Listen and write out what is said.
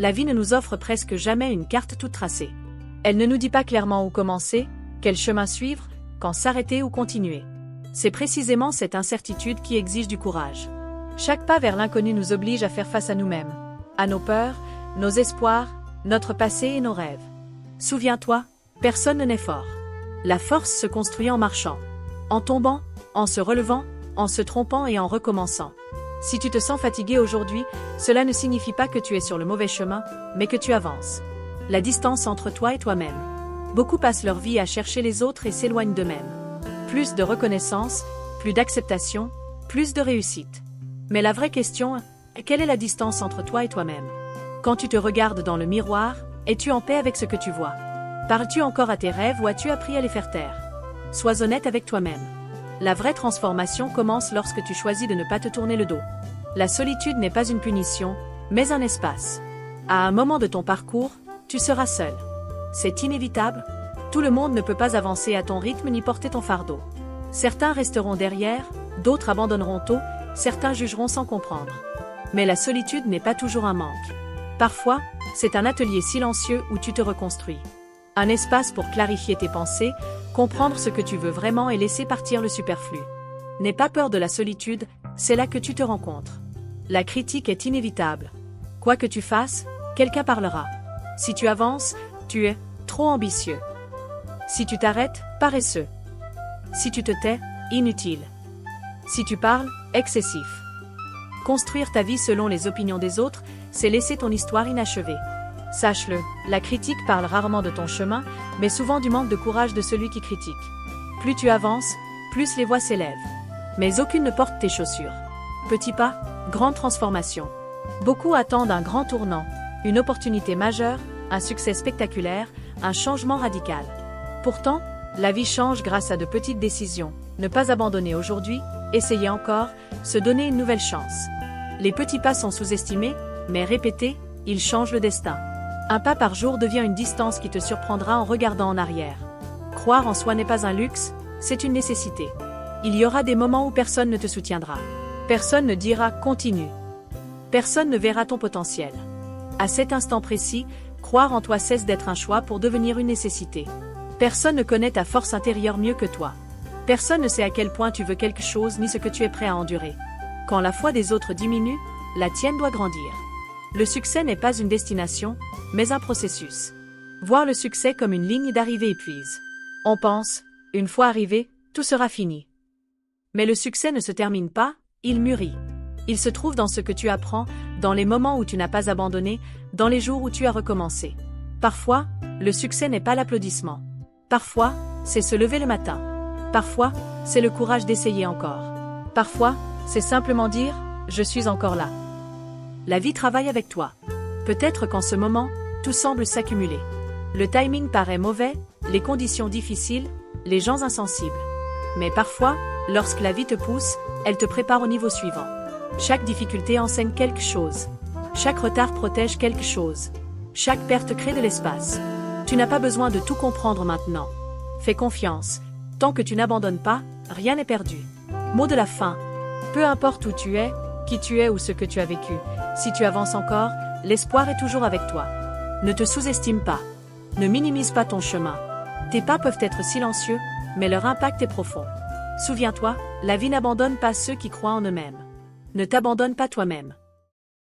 La vie ne nous offre presque jamais une carte toute tracée. Elle ne nous dit pas clairement où commencer, quel chemin suivre, quand s'arrêter ou continuer. C'est précisément cette incertitude qui exige du courage. Chaque pas vers l'inconnu nous oblige à faire face à nous-mêmes, à nos peurs, nos espoirs, notre passé et nos rêves. Souviens-toi, personne ne naît fort. La force se construit en marchant, en tombant, en se relevant, en se trompant et en recommençant. Si tu te sens fatigué aujourd'hui, cela ne signifie pas que tu es sur le mauvais chemin, mais que tu avances. La distance entre toi et toi-même. Beaucoup passent leur vie à chercher les autres et s'éloignent d'eux-mêmes. Plus de reconnaissance, plus d'acceptation, plus de réussite. Mais la vraie question, quelle est la distance entre toi et toi-même? Quand tu te regardes dans le miroir, es-tu en paix avec ce que tu vois? Parles-tu encore à tes rêves ou as-tu appris à les faire taire? Sois honnête avec toi-même. La vraie transformation commence lorsque tu choisis de ne pas te tourner le dos. La solitude n'est pas une punition, mais un espace. À un moment de ton parcours, tu seras seul. C'est inévitable. Tout le monde ne peut pas avancer à ton rythme ni porter ton fardeau. Certains resteront derrière, d'autres abandonneront tôt, certains jugeront sans comprendre. Mais la solitude n'est pas toujours un manque. Parfois, c'est un atelier silencieux où tu te reconstruis. Un espace pour clarifier tes pensées, comprendre ce que tu veux vraiment et laisser partir le superflu. N'aie pas peur de la solitude, c'est là que tu te rencontres. La critique est inévitable. Quoi que tu fasses, quelqu'un parlera. Si tu avances, tu es trop ambitieux. Si tu t'arrêtes, paresseux. Si tu te tais, inutile. Si tu parles, excessif. Construire ta vie selon les opinions des autres, c'est laisser ton histoire inachevée. Sache-le, la critique parle rarement de ton chemin, mais souvent du manque de courage de celui qui critique. Plus tu avances, plus les voix s'élèvent. Mais aucune ne porte tes chaussures. Petit pas, grande transformation. Beaucoup attendent un grand tournant, une opportunité majeure, un succès spectaculaire, un changement radical. Pourtant, la vie change grâce à de petites décisions. Ne pas abandonner aujourd'hui, essayer encore, se donner une nouvelle chance. Les petits pas sont sous-estimés, mais répétés, ils changent le destin. Un pas par jour devient une distance qui te surprendra en regardant en arrière. Croire en soi n'est pas un luxe, c'est une nécessité. Il y aura des moments où personne ne te soutiendra. Personne ne dira « continue ». Personne ne verra ton potentiel. À cet instant précis, croire en toi cesse d'être un choix pour devenir une nécessité. Personne ne connaît ta force intérieure mieux que toi. Personne ne sait à quel point tu veux quelque chose ni ce que tu es prêt à endurer. Quand la foi des autres diminue, la tienne doit grandir. Le succès n'est pas une destination, mais un processus. Voir le succès comme une ligne d'arrivée épuise. On pense, une fois arrivé, tout sera fini. Mais le succès ne se termine pas, il mûrit. Il se trouve dans ce que tu apprends, dans les moments où tu n'as pas abandonné, dans les jours où tu as recommencé. Parfois, le succès n'est pas l'applaudissement. Parfois, c'est se lever le matin. Parfois, c'est le courage d'essayer encore. Parfois, c'est simplement dire « je suis encore là ». La vie travaille avec toi. Peut-être qu'en ce moment, tout semble s'accumuler. Le timing paraît mauvais, les conditions difficiles, les gens insensibles. Mais parfois, lorsque la vie te pousse, elle te prépare au niveau suivant. Chaque difficulté enseigne quelque chose. Chaque retard protège quelque chose. Chaque perte crée de l'espace. Tu n'as pas besoin de tout comprendre maintenant. Fais confiance. Tant que tu n'abandonnes pas, rien n'est perdu. Mot de la fin. Peu importe où tu es, qui tu es ou ce que tu as vécu, si tu avances encore, l'espoir est toujours avec toi. Ne te sous-estime pas. Ne minimise pas ton chemin. Tes pas peuvent être silencieux, mais leur impact est profond. Souviens-toi, la vie n'abandonne pas ceux qui croient en eux-mêmes. Ne t'abandonne pas toi-même.